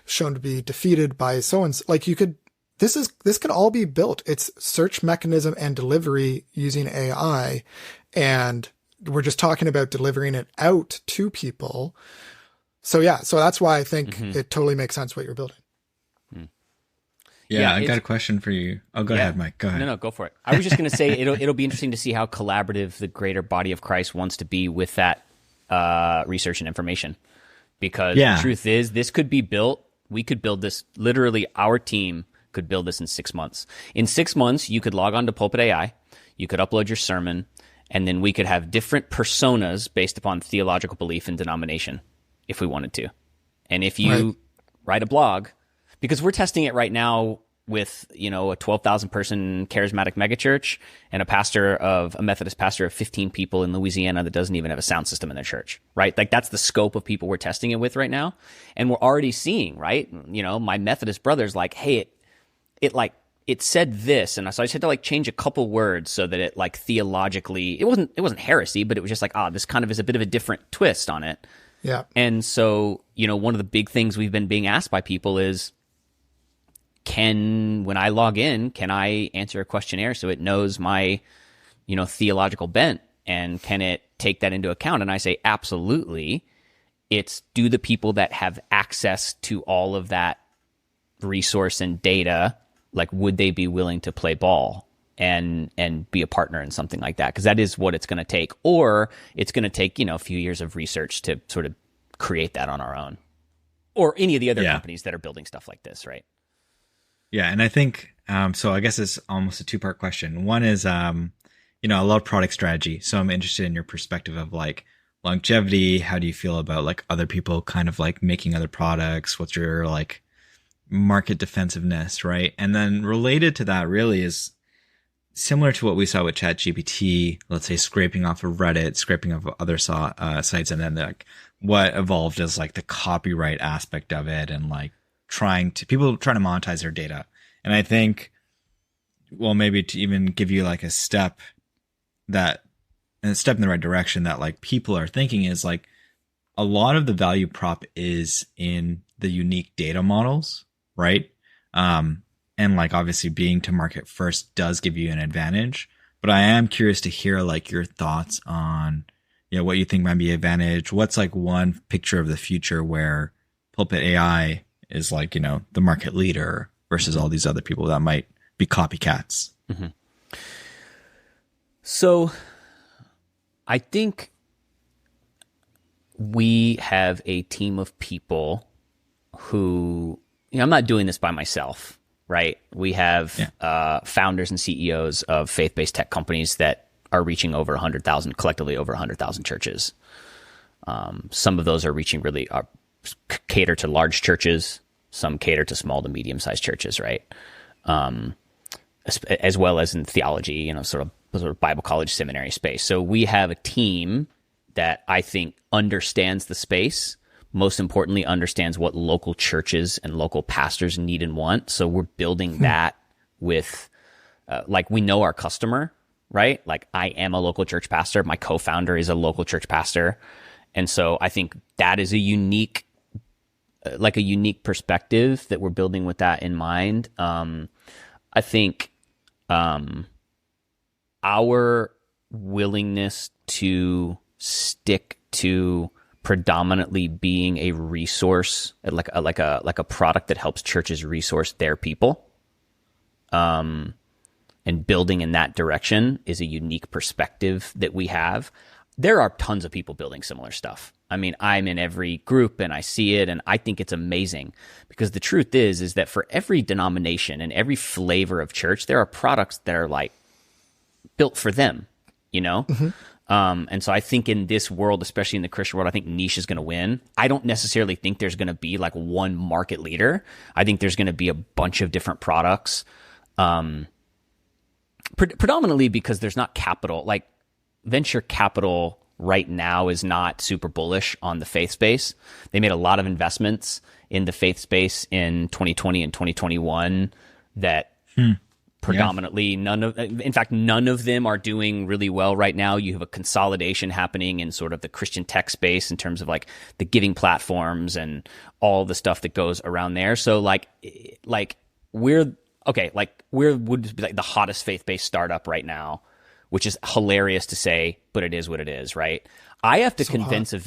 Speaker 3: shown to be defeated by so-and-so. Like this could all be built. It's search mechanism and delivery using AI. And we're just talking about delivering it out to people. So that's why I think it totally makes sense what you're building.
Speaker 2: Yeah, I got a question for you. Oh, go ahead, Mike. Go ahead.
Speaker 1: No, go for it. I was just going to say it'll be interesting to see how collaborative the greater body of Christ wants to be with that research and information. Because the truth is, this could be built. We could build this. Literally, our team could build this in 6 months. In 6 months, you could log on to PulpitAI. You could upload your sermon, and then we could have different personas based upon theological belief and denomination, if we wanted to. And if you write a blog, because we're testing it right now with, a 12,000 person charismatic megachurch and a Methodist pastor of 15 people in Louisiana that doesn't even have a sound system in their church, right? Like that's the scope of people we're testing it with right now. And we're already seeing, right? My Methodist brother's like, hey, it like it said this, and so I just had to like change a couple words so that it like theologically, it wasn't heresy, but it was just like, this kind of is a bit of a different twist on it.
Speaker 3: Yeah.
Speaker 1: And so, one of the big things we've been being asked by people is, when I log in, can I answer a questionnaire so it knows my, theological bent, and can it take that into account? And I say, absolutely. It's, do the people that have access to all of that resource and data, like, would they be willing to play ball and be a partner in something like that? Because that is what it's going to take. Or it's going to take, a few years of research to sort of create that on our own. Or any of the other companies that are building stuff like this, right?
Speaker 2: Yeah, and I think, so I guess it's almost a two-part question. One is, I love product strategy. So I'm interested in your perspective of like longevity. How do you feel about like other people kind of like making other products? What's your like market defensiveness, right? And then related to that really is similar to what we saw with ChatGPT, let's say scraping off of Reddit, scraping off of other sites, and then like what evolved as like the copyright aspect of it, and like people trying to monetize their data. And I think, well, maybe to even give you like a step in the right direction that like people are thinking is like a lot of the value prop is in the unique data models, right? And like obviously being to market first does give you an advantage, but I am curious to hear like your thoughts on, what you think might be an advantage. What's like one picture of the future where PulpitAI is like, the market leader versus all these other people that might be copycats?
Speaker 1: Mm-hmm. So I think we have a team of people who, I'm not doing this by myself, right? We have founders and CEOs of faith-based tech companies that are reaching over 100,000, collectively over 100,000 churches. Some of those are reaching cater to large churches. Some cater to small to medium-sized churches, right? As well as in theology, sort of Bible college seminary space. So we have a team that I think understands the space, most importantly, understands what local churches and local pastors need and want. So we're building that with, like, we know our customer, right? Like, I am a local church pastor. My co-founder is a local church pastor. And so I think that is a unique perspective that we're building with that in mind. I think our willingness to stick to predominantly being a resource, like a product that helps churches resource their people, and building in that direction is a unique perspective that we have. There are tons of people building similar stuff. I mean, I'm in every group and I see it, and I think it's amazing, because the truth is that for every denomination and every flavor of church, there are products that are like built for them, Mm-hmm. And so I think in this world, especially in the Christian world, I think niche is going to win. I don't necessarily think there's going to be like one market leader. I think there's going to be a bunch of different products, predominantly because there's not capital. Like, venture capital right now is not super bullish on the faith space. They made a lot of investments in the faith space in 2020 and 2021 that predominantly none of them are doing really well right now. You have a consolidation happening in sort of the Christian tech space in terms of like the giving platforms and all the stuff that goes around there. So we're would be like the hottest faith-based startup right now, which is hilarious to say, but it is what it is, right? I have to convince a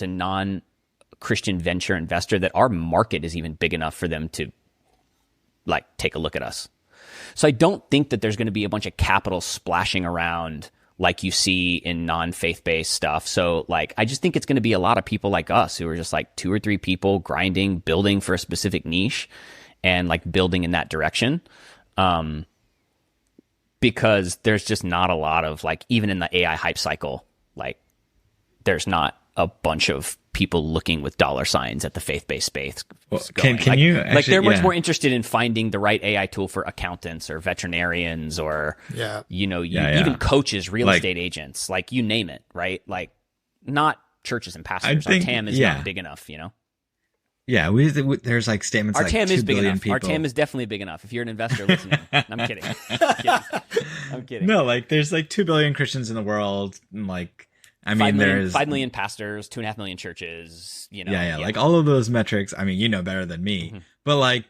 Speaker 1: non-Christian venture investor that our market is even big enough for them to like take a look at us. So I don't think that there's going to be a bunch of capital splashing around like you see in non-faith-based stuff. So like, I just think it's going to be a lot of people like us who are just like 2 or 3 people grinding, building for a specific niche and like building in that direction. Because there's just not a lot of like, even in the AI hype cycle, like there's not a bunch of people looking with dollar signs at the faith-based space.
Speaker 2: Well, can you actually,
Speaker 1: like they're much more interested in finding the right AI tool for accountants or veterinarians or, even coaches, real estate agents, like you name it, right? Like not churches and pastors. Our TAM is not big enough,
Speaker 2: Yeah, there's like statements
Speaker 1: Our
Speaker 2: like
Speaker 1: TAM
Speaker 2: 2
Speaker 1: is big
Speaker 2: billion
Speaker 1: enough.
Speaker 2: people.
Speaker 1: Our TAM is definitely big enough. If you're an investor listening, I'm kidding. I'm kidding.
Speaker 2: No, like there's like 2 billion Christians in the world. And like, I mean, there's
Speaker 1: 5 million pastors, 2.5 million churches.
Speaker 2: yeah, like all of those metrics. I mean, you know better than me.
Speaker 1: Mm-hmm.
Speaker 2: But like,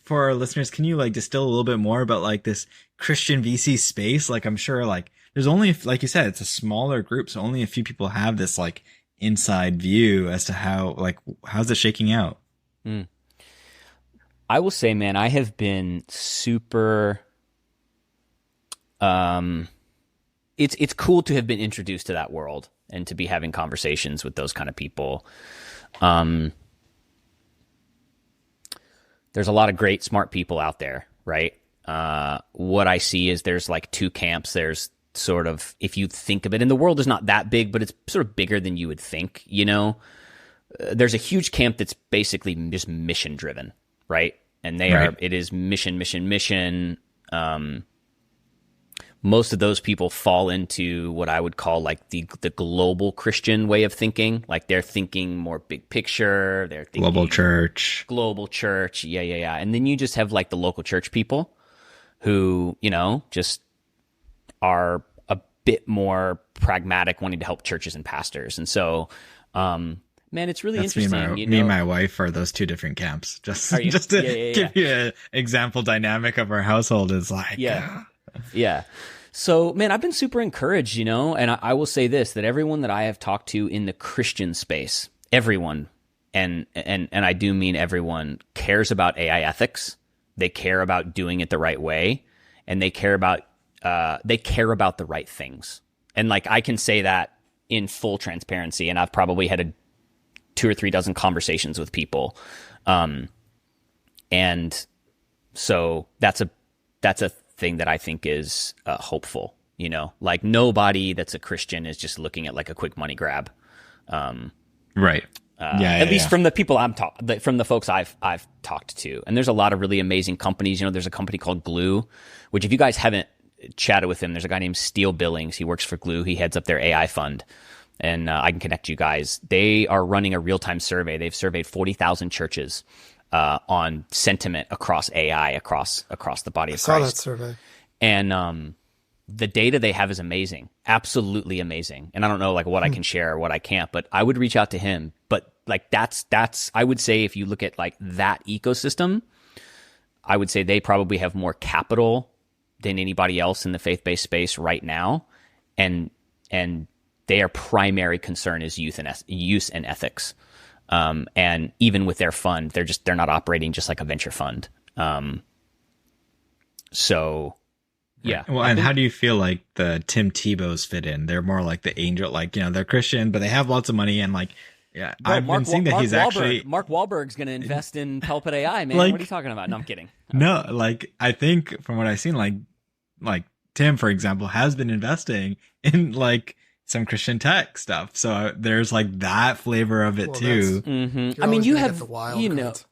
Speaker 2: for our listeners, can you like distill a little bit more about like this Christian VC space? Like, I'm sure like there's only, like you said, it's a smaller group, so only a few people have this like inside view as to how's it shaking out.
Speaker 1: I will say, man, I have been super. It's cool to have been introduced to that world and to be having conversations with those kind of people. There's a lot of great, smart people out there, right? What I see is there's like 2 camps. There's sort of, if you think of it, and the world is not that big, but it's sort of bigger than you would think, There's a huge camp that's basically just mission driven, right? And it is mission. Most of those people fall into what I would call like the global Christian way of thinking. Like they're thinking more big picture. They're thinking
Speaker 2: Global church.
Speaker 1: Yeah. And then you just have like the local church people who, just are a bit more pragmatic, wanting to help churches and pastors. And so, man, it's really interesting.
Speaker 2: Me and my wife are those 2 different camps. Just to give you an example dynamic of our household is like,
Speaker 1: yeah. So, man, I've been super encouraged, and I will say this, that everyone that I have talked to in the Christian space, everyone, and I do mean everyone, cares about AI ethics. They care about doing it the right way, and they care about the right things. And like, I can say that in full transparency, and I've probably had 2 or 3 dozen conversations with people. And so that's a thing that I think is hopeful, like nobody that's a Christian is just looking at like a quick money grab.
Speaker 2: Right.
Speaker 1: At least from the people from the folks I've talked to. And there's a lot of really amazing companies. There's a company called Glue, which if you guys haven't chatted with him, there's a guy named Steele Billings. He works for Glue. He heads up their AI fund. And I can connect you guys. They are running a real-time survey. They've surveyed 40,000 churches on sentiment across AI, across the body of Christ.
Speaker 3: I saw that survey.
Speaker 1: And the data they have is amazing, absolutely amazing. And I don't know like what I can share or what I can't, but I would reach out to him. But like that's I would say if you look at like that ecosystem, I would say they probably have more capital than anybody else in the faith-based space right now, and their primary concern is use and ethics. And even with their fund, they're not operating just like a venture fund. So yeah.
Speaker 2: Well, and how do you feel like the Tim Tebow's fit in? They're more like the angel, like, they're Christian, but they have lots of money and like, yeah,
Speaker 1: bro,
Speaker 2: I've been seeing that he's actually
Speaker 1: Mark Wahlberg's going to invest in PulpitAI, man.
Speaker 2: Like,
Speaker 1: what are you talking about? No, I'm kidding.
Speaker 2: No, like I think from what I've seen, like Tim, for example, has been investing in like some Christian tech stuff. So there's like that flavor of it too.
Speaker 1: I mean, you have,
Speaker 3: the wild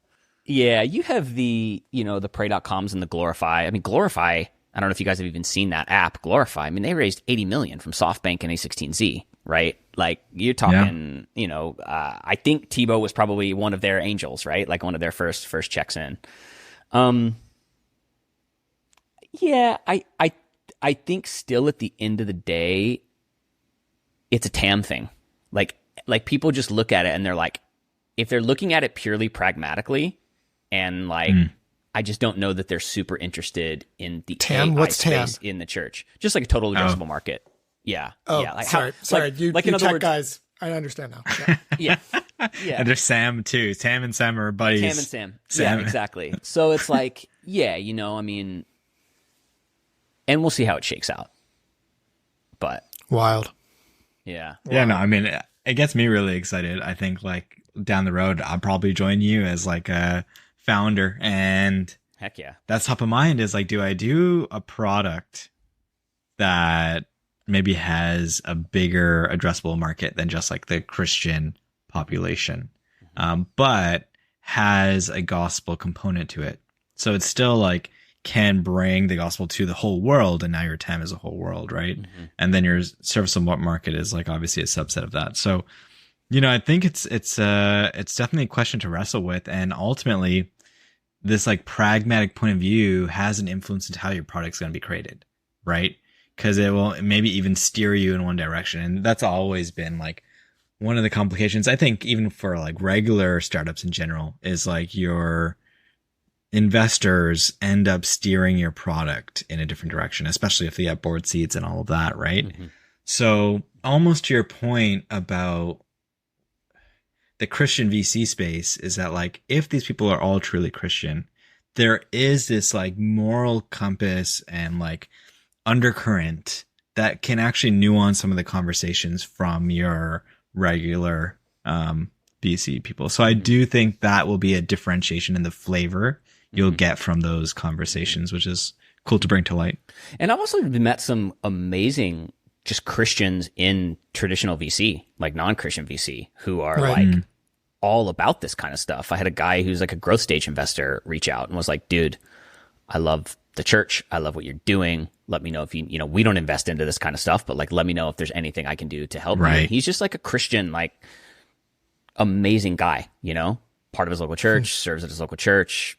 Speaker 1: yeah, you have the, the pray.coms and the Glorify. I mean, Glorify, I don't know if you guys have even seen that app, Glorify. I mean, they raised $80 million from SoftBank and A16Z, right? Like you're talking, I think Tebow was probably one of their angels, right? Like one of their first checks in. Yeah, I think still at the end of the day, it's a TAM thing. Like people just look at it and they're like, if they're looking at it purely pragmatically, and like, I just don't know that they're super interested in the
Speaker 3: TAM.
Speaker 1: AI
Speaker 3: What's
Speaker 1: space
Speaker 3: TAM?
Speaker 1: in the church. Just like a total addressable market. Yeah.
Speaker 3: Oh,
Speaker 1: yeah. Like
Speaker 3: sorry. You
Speaker 1: in other
Speaker 3: tech
Speaker 1: words,
Speaker 3: guys. I understand now. Yeah.
Speaker 1: yeah.
Speaker 2: And there's Sam too. Sam and Sam are buddies.
Speaker 1: Sam and Sam. Yeah, exactly. So it's like, yeah, I mean, and we'll see how it shakes out. But
Speaker 3: Wild.
Speaker 1: yeah.
Speaker 2: Yeah, no, I mean, it gets me really excited. I think like down the road, I'll probably join you as like a founder, and
Speaker 1: heck yeah,
Speaker 2: that's top of mind is like, do I do a product that maybe has a bigger addressable market than just like the Christian population, but has a gospel component to it. So it's still like can bring the gospel to the whole world, and now your TAM is a whole world, right? And then your serviceable market is like obviously a subset of that. So I think it's definitely a question to wrestle with, and ultimately, this like pragmatic point of view has an influence into how your product's going to be created, right? Because it will maybe even steer you in one direction, and that's always been like one of the complications. I think even for like regular startups in general is like your investors end up steering your product in a different direction, especially if they have board seats and all of that, right? Mm-hmm. So almost to your point about the Christian VC space is that like, if these people are all truly Christian, there is this like moral compass and like undercurrent that can actually nuance some of the conversations from your regular VC people. So I do think that will be a differentiation in the flavor you'll get from those conversations, which is cool to bring to light.
Speaker 1: And I've also met some amazing just Christians in traditional VC, like non-Christian VC, who are like all about this kind of stuff. I had a guy who's like a growth stage investor reach out and was like, dude, I love the church. I love what you're doing. Let me know if you know, we don't invest into this kind of stuff, but like, let me know if there's anything I can do to help you. And he's just like a Christian, like amazing guy, you know, part of his local church, serves at his local church,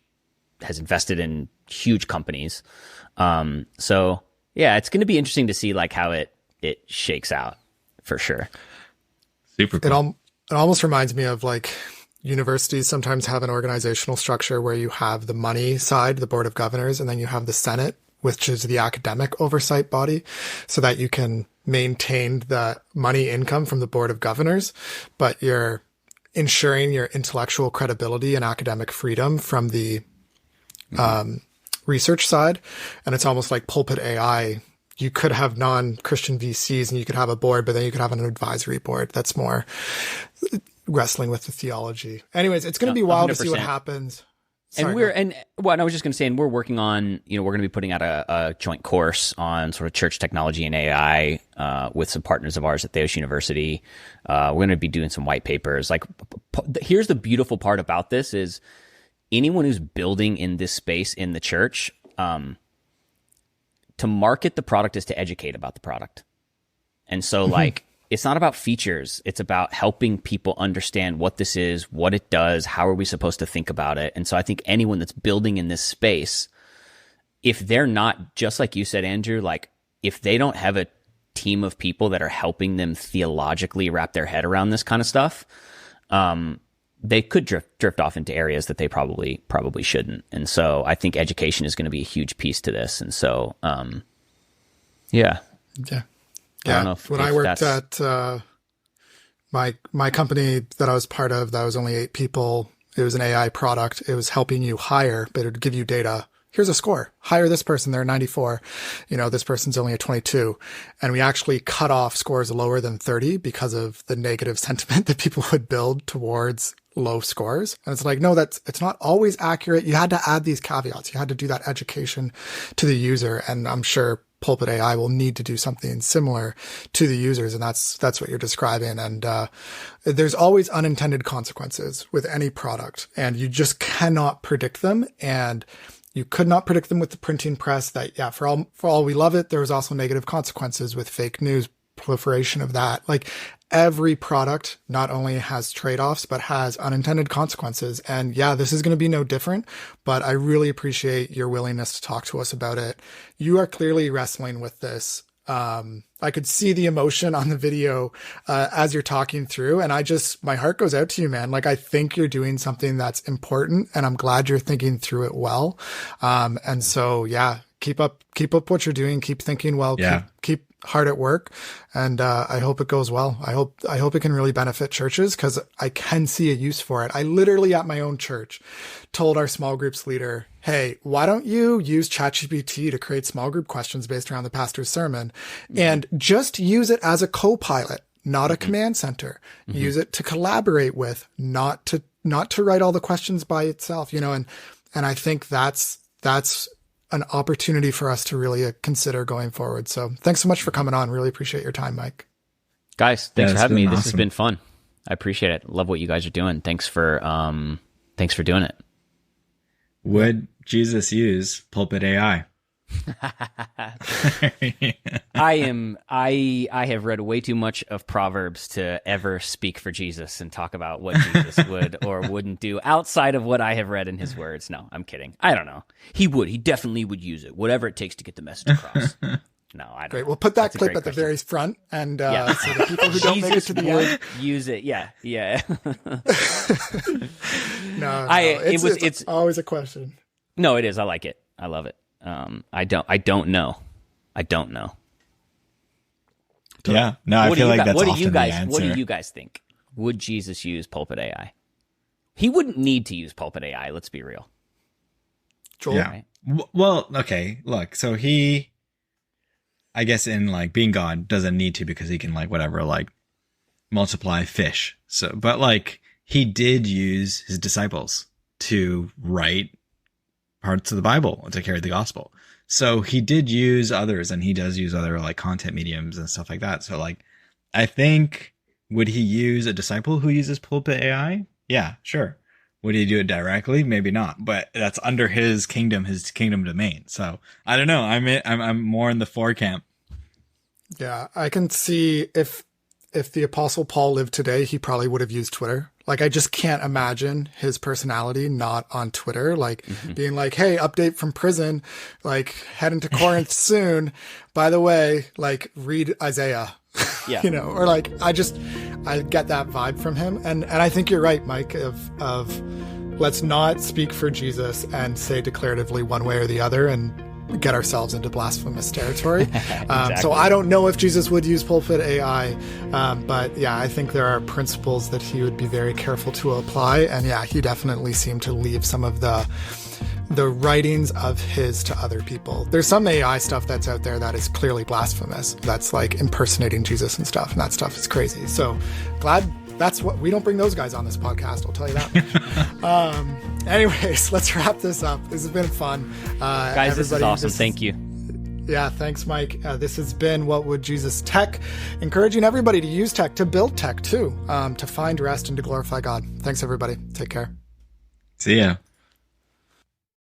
Speaker 1: has invested in huge companies. So yeah, it's going to be interesting to see like how it shakes out for sure.
Speaker 2: Super cool.
Speaker 3: It almost reminds me of like universities sometimes have an organizational structure where you have the money side, the board of governors, and then you have the Senate, which is the academic oversight body, so that you can maintain the money income from the board of governors, but you're ensuring your intellectual credibility and academic freedom from the research side. And it's almost like PulpitAI. You could have non-Christian VCs and you could have a board, but then you could have an advisory board that's more wrestling with the theology. Anyways, it's going to be wild 100%. To see what happens. Sorry,
Speaker 1: and I was just going to say, and we're working on, you know, we're going to be putting out a joint course on sort of church technology and AI with some partners of ours at Theos University. We're going to be doing some white papers. Like, here's the beautiful part about this is anyone who's building in this space in the church, to market the product is to educate about the product. And so like, it's not about features. It's about helping people understand what this is, what it does, how are we supposed to think about it. And so I think anyone that's building in this space, if they're not, just like you said, Andrew, like if they don't have a team of people that are helping them theologically wrap their head around this kind of stuff, they could drift off into areas that they probably shouldn't. And so I think education is going to be a huge piece to this. And so, yeah.
Speaker 3: Yeah. When I worked at my company that I was part of, that was only 8 people. It was an AI product. It was helping you hire, but it would give you data. Here's a score. Hire this person. They're 94. You know, this person's only a 22. And we actually cut off scores lower than 30 because of the negative sentiment that people would build towards low scores. And it's like, no, it's not always accurate. You had to add these caveats. You had to do that education to the user. And I'm sure PulpitAI will need to do something similar to the users. And that's what you're describing. And, there's always unintended consequences with any product, and you just cannot predict them. And you could not predict them with the printing press. That, yeah, for all we love it, there was also negative consequences with fake news, proliferation of that. Like every product not only has trade-offs, but has unintended consequences. And yeah, this is going to be no different, but I really appreciate your willingness to talk to us about it. You are clearly wrestling with this. I could see the emotion on the video, as you're talking through, and my heart goes out to you, man. Like, I think you're doing something that's important, and I'm glad you're thinking through it well. And so, yeah, keep up what you're doing. Keep thinking well. Yeah. Keep hard at work. And, I hope it goes well. I hope it can really benefit churches, because I can see a use for it. I literally at my own church told our small groups leader, hey, why don't you use ChatGPT to create small group questions based around the pastor's sermon, and just use it as a co-pilot, not a command center. Use it to collaborate with, not to write all the questions by itself, you know, and I think that's an opportunity for us to really consider going forward. So thanks so much for coming on. Really appreciate your time, Mike.
Speaker 1: Guys, thanks for having me. Awesome. This has been fun. I appreciate it. Love what you guys are doing. Thanks for doing it.
Speaker 2: Would Jesus use PulpitAI?
Speaker 1: I have read way too much of Proverbs to ever speak for Jesus and talk about what Jesus would or wouldn't do outside of what I have read in his words. No, I'm kidding. I don't know. He definitely would use it, whatever it takes to get the message across. No, I don't.
Speaker 3: Great.
Speaker 1: know.
Speaker 3: We'll put that
Speaker 1: That's
Speaker 3: clip at the very front, and so the people who don't make it to the
Speaker 1: would
Speaker 3: end
Speaker 1: use it. Yeah.
Speaker 3: No, it's always a question.
Speaker 1: No, it is. I like it. I love it. I don't know.
Speaker 2: Yeah. No, I feel like that's often the answer.
Speaker 1: What do you guys think? Would Jesus use PulpitAI? He wouldn't need to use PulpitAI. Let's be real.
Speaker 3: Joel?
Speaker 2: Yeah.
Speaker 1: Right?
Speaker 2: Well, okay. Look, so he, I guess in like being God, doesn't need to because he can like whatever, like multiply fish. So, but like he did use his disciples to write parts of the Bible to carry the gospel. So he did use others, and he does use other like content mediums and stuff like that. So like, I think, would he use a disciple who uses PulpitAI? Yeah, sure. Would he do it directly? Maybe not, but that's under his kingdom domain. So I don't know. I'm more in the for camp.
Speaker 3: Yeah, I can see if the Apostle Paul lived today, he probably would have used Twitter. Like, I just can't imagine his personality not on Twitter, like being like, hey, update from prison, like heading to Corinth soon. By the way, like read Isaiah,
Speaker 1: Yeah.
Speaker 3: or like, I get that vibe from him. And I think you're right, Mike, of let's not speak for Jesus and say declaratively one way or the other and get ourselves into blasphemous territory.
Speaker 1: Exactly.
Speaker 3: So I don't know if Jesus would use PulpitAI, but yeah, I think there are principles that he would be very careful to apply. And yeah, he definitely seemed to leave some of the writings of his to other people. There's some AI stuff that's out there that is clearly blasphemous. That's like impersonating Jesus and stuff. And that stuff is crazy. So glad we don't bring those guys on this podcast. I'll tell you that. Anyways, let's wrap this up. This has been fun.
Speaker 1: Guys, this is awesome. Thank you.
Speaker 3: Yeah, thanks, Mike. This has been What Would Jesus Tech? Encouraging everybody to use tech, to build tech too, to find rest and to glorify God. Thanks, everybody. Take care.
Speaker 2: See ya.